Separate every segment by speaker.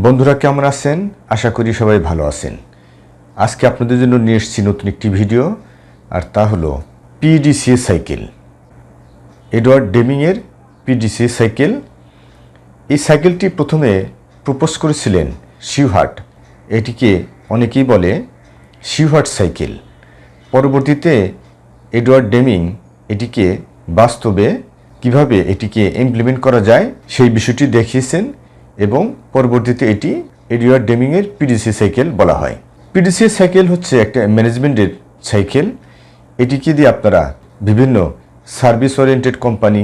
Speaker 1: বন্ধুরা কেমন আছেন? আশা করি সবাই ভালো আছেন। আজকে আপনাদের জন্য নিয়ে এসেছি নতুন একটি ভিডিও, আর তা হলো পিডিসিএ সাইকেল, এডওয়ার্ড ডেমিংয়ের পিডিসিএ সাইকেল। এই সাইকেলটি প্রথমে প্রপোজ করেছিলেন শিউহার্ট। এটিকে অনেকেই বলে শিউহার্ট সাইকেল। পরবর্তীতে এডওয়ার্ড ডেমিং এটিকে বাস্তবে কিভাবে এটিকে ইমপ্লিমেন্ট করা যায় সেই বিষয়টি দেখিয়েছেন এবং পরবর্তীতে এটি এডওয়ার্ড ডেমিংয়ের পিডিসিএ সাইকেল বলা হয়। পিডিসিএ সাইকেল হচ্ছে একটা ম্যানেজমেন্টের সাইকেল। এটিকে দিয়ে আপনারা বিভিন্ন সার্ভিস ওরিয়েন্টেড কোম্পানি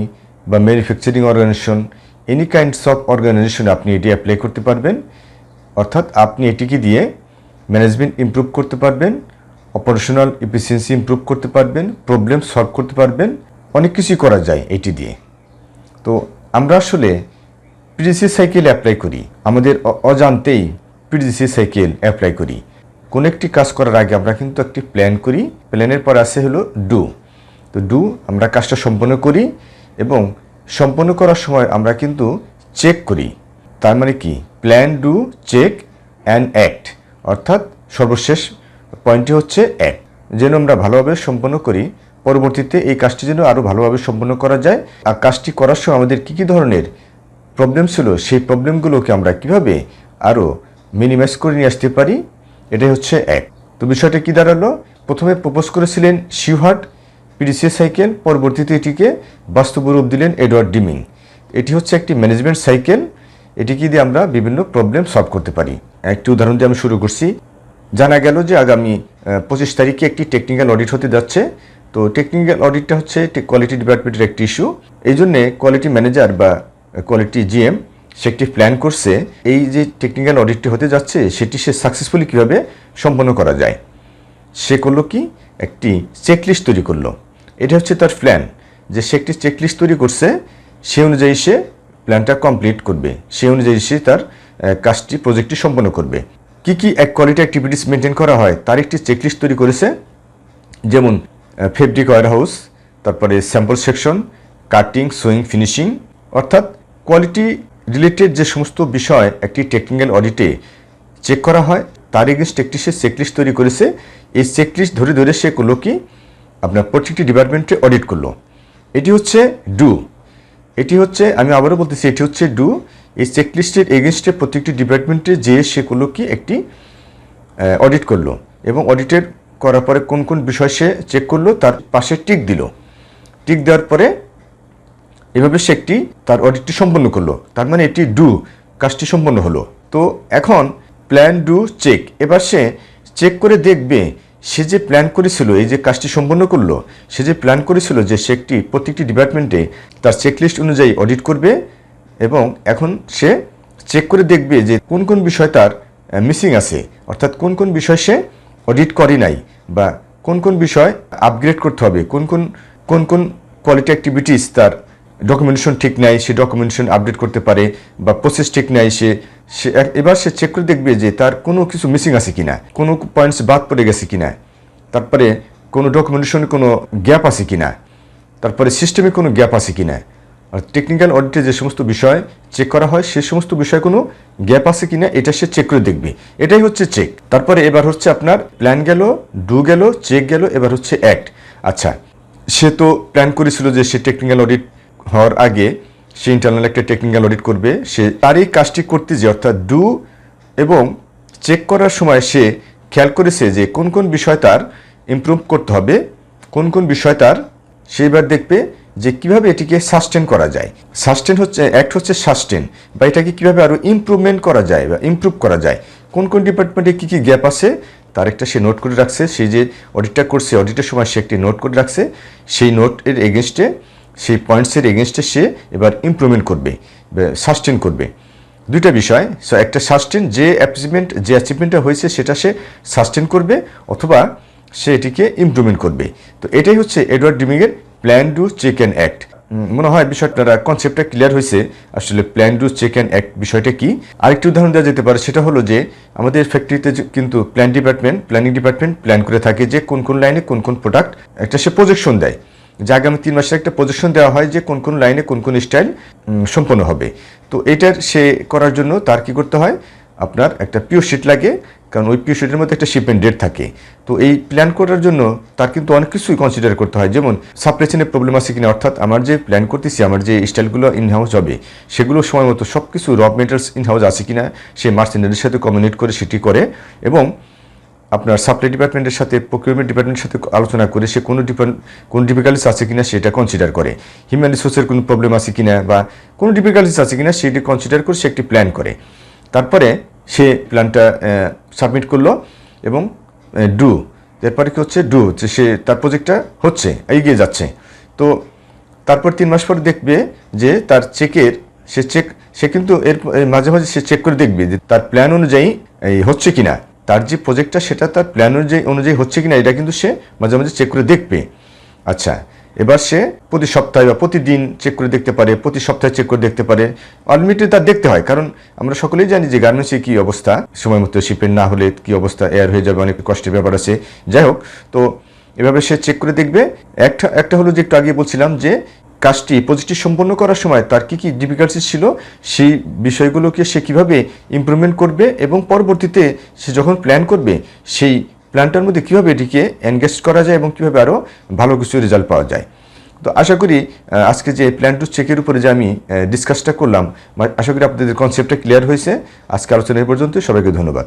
Speaker 1: বা manufacturing organisation, any kinds of organisation আপনি এটি অ্যাপ্লাই করতে পারবেন। অর্থাৎ আপনি এটিকে দিয়ে ম্যানেজমেন্ট ইমপ্রুভ করতে পারবেন, অপারেশনাল এফিসিয়েন্সি ইমপ্রুভ করতে পারবেন, প্রবলেম সলভ করতে পারবেন, অনেক কিছুই করা যায় এটি দিয়ে। তো আমরা আসলে পিডিসিএ সাইকেল অ্যাপ্লাই করি, আমাদের অজান্তেই পিডিসিএ সাইকেল অ্যাপ্লাই করি। কোনো একটি কাজ করার আগে আমরা কিন্তু একটি প্ল্যান করি, প্ল্যানের পর আসে হলো ডু। তো ডু আমরা কাজটা সম্পন্ন করি এবং সম্পন্ন করার সময় আমরা কিন্তু চেক করি। তার মানে কি, plan, do, check and act, অর্থাৎ সর্বশেষ পয়েন্টটি হচ্ছে অ্যাক্ট। যেন আমরা ভালোভাবে সম্পন্ন করি, পরবর্তীতে এই কাজটি যেন আরও ভালোভাবে সম্পন্ন করা যায়। আর কাজটি করার সময় আমাদের কী ধরনের প্রবলেম ছিল, সেই প্রবলেমগুলোকে আমরা কিভাবে আরও মিনিমাইজ করে নিয়ে আসতে পারি, এটাই হচ্ছে এক। তো বিষয়টা কী দাঁড়ালো, প্রথমে প্রপোজ করেছিলেন শিউহার্ট পিডিসিএ সাইকেল, পরবর্তীতে এটিকে বাস্তব রূপ দিলেন এডওয়ার্ড ডেমিং। এটি হচ্ছে একটি ম্যানেজমেন্ট সাইকেল, এটিকে দিয়ে আমরা বিভিন্ন প্রবলেম সলভ করতে পারি। একটি উদাহরণ দিয়ে আমি শুরু করছি। জানা গেল যে আগামী 25 তারিখে একটি টেকনিক্যাল অডিট হতে যাচ্ছে। তো টেকনিক্যাল অডিটটা হচ্ছে কোয়ালিটি ডিপার্টমেন্টের একটি ইস্যু। এই জন্যে কোয়ালিটি ম্যানেজার বা কোয়ালিটি জিএম সে একটি প্ল্যান করছে, এই যে টেকনিক্যাল অডিটটি হতে যাচ্ছে সেটি সে সাকসেসফুলি কীভাবে সম্পন্ন করা যায়। সে করলো কি, একটি চেকলিস্ট তৈরি করলো। এটা হচ্ছে তার প্ল্যান, যে সে একটি চেকলিস্ট তৈরি করছে, সে অনুযায়ী সে প্ল্যানটা কমপ্লিট করবে, সে অনুযায়ী সে তার কাজটি প্রজেক্টটি সম্পন্ন করবে। কি কি কোয়ালিটি অ্যাক্টিভিটিস মেনটেন করা হয় তার একটি চেকলিস্ট তৈরি করেছে। যেমন ফেব্রিক ওয়্যারহাউস, তারপরে sample section, cutting, swing, finishing, অর্থাৎ কোয়ালিটি রিলেটেড যে সমস্ত বিষয় একটি টেকনিক্যাল অডিটে চেক করা হয় তার এগেনস্ট একটি সে চেকলিস্ট তৈরি করেছে। এই চেকলিস্ট ধরে ধরে সে করলো কি, আপনার প্রত্যেকটি ডিপার্টমেন্টে অডিট করলো। এটি হচ্ছে ডু। এটি হচ্ছে, আমি আবারও বলতেছি, এটি হচ্ছে ডু। এই চেকলিস্টের এগেনস্টে প্রত্যেকটি ডিপার্টমেন্টে যেয়ে সে করলো কি, একটি অডিট করলো এবং অডিটের করার পরে কোন কোন বিষয় সে চেক করলো তার পাশে টিক দিল। টিক দেওয়ার পরে এভাবে সে একটি তার অডিটটি সম্পন্ন করলো। তার মানে এটি ডু, কাজটি সম্পন্ন হলো। তো এখন প্ল্যান, ডু, চেক। এবার সে চেক করে দেখবে সে যে প্ল্যান করেছিল, এই যে কাজটি সম্পন্ন করলো, সে যে প্ল্যান করেছিল যে সে একটি প্রত্যেকটি ডিপার্টমেন্টে তার চেকলিস্ট অনুযায়ী অডিট করবে, এবং এখন সে চেক করে দেখবে যে কোন কোন বিষয় তার মিসিং আছে, অর্থাৎ কোন কোন বিষয় সে অডিট করে নাই, বা কোন কোন বিষয় আপগ্রেড করতে হবে, কোন কোন কোয়ালিটি অ্যাক্টিভিটিস তার ডকুমেন্টেশন ঠিক নাই, সে ডকুমেন্টেশন আপডেট করতে পারে, বা প্রসেস ঠিক নাই, এবার সে চেক করে দেখবে যে তার কোনো কিছু মিসিং আছে কিনা, কোনো পয়েন্টস বাদ পড়ে গেছে কিনা, তারপরে কোনো ডকুমেন্টেশনে কোনো গ্যাপ আছে কিনা, তারপরে সিস্টেমে কোনো গ্যাপ আছে কিনা। আর টেকনিক্যাল অডিটে যে সমস্ত বিষয় চেক করা হয় সে সমস্ত বিষয় কোনো গ্যাপ আছে কিনা এটা সে চেক করে দেখবে। এটাই হচ্ছে চেক। তারপরে এবার হচ্ছে আপনার প্ল্যান গেল, ডু গেল, চেক গেল, এবার হচ্ছে অ্যাক্ট। আচ্ছা, সে তো প্ল্যান করেছিল যে সে টেকনিক্যাল অডিট হওয়ার আগে সে ইন্টারনাল একটা টেকনিক্যাল অডিট করবে। সে তার এই কাজটি করতে যে, অর্থাৎ ডু এবং চেক করার সময় সে খেয়াল করেছে যে কোন কোন বিষয় তার ইমপ্রুভ করতে হবে, কোন কোন বিষয় তার, সে এবার দেখবে যে কিভাবে এটিকে সাস্টেন করা যায়। সাস্টেন হচ্ছে, অ্যাক্ট হচ্ছে সাস্টেন, বা এটাকে কীভাবে আরও ইমপ্রুভমেন্ট করা যায় বা ইমপ্রুভ করা যায়। কোন কোন ডিপার্টমেন্টে কী কী গ্যাপ আছে তার একটা সে নোট করে রাখছে। সেই যে অডিটটা করছে, অডিটের সময় সে একটি নোট করে রাখছে। সেই নোটের এগেনস্টে, সেই পয়েন্টসের এগেনস্টে সে এবার ইমপ্রুভমেন্ট করবে, সাস্টেন করবে। দুইটা বিষয়, সো একটা সাস্টেন, যে অ্যাচিভমেন্টটা হয়েছে সেটা সে সাস্টেন করবে, অথবা সে এটিকে ইমপ্রুভমেন্ট করবে। তো এটাই হচ্ছে এডওয়ার্ড ডেমিংয়ের plan, do, check and act. মনে হয় বিষয়টা কনসেপ্টটা ক্লিয়ার হয়েছে, আসলে plan, do, check and act বিষয়টা কি। আরেকটি উদাহরণ দেওয়া যেতে পারে, সেটা হলো যে আমাদের ফ্যাক্টরিতে কিন্তু প্ল্যানিং ডিপার্টমেন্ট প্ল্যান করে থাকে যে কোন কোন লাইনে কোন কোন প্রোডাক্ট, একটা সে প্রজেকশন দেয় যে আগামী 3 মাসের একটা প্রজেকশন দেওয়া হয় যে কোন কোন লাইনে কোন কোন স্টাইল সম্পন্ন হবে। তো এটার সে করার জন্য তার কি করতে হয়, আপনার একটা পিও শিট লাগে, কারণ ওই পিও শিটের মধ্যে একটা শিপমেন্ট ডেট থাকে। তো এই প্ল্যান করার জন্য তার কিন্তু অনেক কিছুই কনসিডার করতে হয়, যেমন সাপ্লাই চেনের প্রবলেম আছে কিনা, অর্থাৎ আমার যে প্ল্যান করতেছি, আমার যে স্টাইলগুলো ইন হাউস হবে সেগুলো সময় মতো সব কিছু র মেটেরিয়ালস ইন হাউস আছে কিনা সে মার্চেন্টের সাথে কমিউনিকেট করে সেটি করে, এবং আপনার সাপ্লাই ডিপার্টমেন্টের সাথে প্রকিউরমেন্ট ডিপার্টমেন্টের সাথে আলোচনা করে সে কোনো ডিফিকাল্টিস আছে কিনা সেটা কনসিডার করে, হিউম্যান রিসোর্সের কোনো প্রবলেম আছে কিনা বা কোনো ডিফিকাল্টিস আছে কিনা সেটি কনসিডার করে সে একটি প্ল্যান করে। তারপরে সে প্ল্যানটা সাবমিট করলো এবং ডু, এরপরে কি হচ্ছে ডু, যে সে তার প্রজেক্টটা হচ্ছে এগিয়ে যাচ্ছে। তো তারপর 3 মাস পর দেখবে যে তার চেকের সে কিন্তু এর মাঝে মাঝে সে চেক করে দেখবে যে তার প্ল্যান অনুযায়ী হচ্ছে কিনা, তার যে প্রজেক্টটা সেটা তার প্ল্যান অনুযায়ী হচ্ছে কিনা, এটা কিন্তু সে মাঝে মাঝে চেক করে দেখবে। আচ্ছা, এবার সে প্রতি সপ্তাহে বা প্রতিদিন চেক করে দেখতে পারে, প্রতি সপ্তাহে চেক করে দেখতে পারে, আলটিমেটলি তার দেখতে হয়, কারণ আমরা সকলেই জানি যে গার্মেন্টসে কী অবস্থা, সময় মতো শিপমেন্ট না হলে কী অবস্থা, এয়ার হয়ে যাবে, অনেক কষ্টের ব্যাপার আছে। যাই হোক, তো এভাবে সে চেক করে দেখবে। একটা হলো যে একটু আগে বলছিলাম যে কাজটি প্রজেক্টটি সম্পন্ন করার সময় তার কী কী ডিফিকাল্টিস ছিল, সেই বিষয়গুলোকে সে কীভাবে ইমপ্রুভমেন্ট করবে, এবং পরবর্তীতে সে যখন প্ল্যান করবে সেই প্ল্যানটার মধ্যে কীভাবে এটিকে এনগেজ করা যায় এবং কীভাবে আরও ভালো কিছু রেজাল্ট পাওয়া যায়। তো আশা করি আজকে যে প্ল্যান টু চেকের উপরে যে আমি ডিসকাসটা করলাম, আশা করি আপনাদের কনসেপ্টটা ক্লিয়ার হয়েছে। আজকে আলোচনা এই পর্যন্ত, সবাইকে ধন্যবাদ।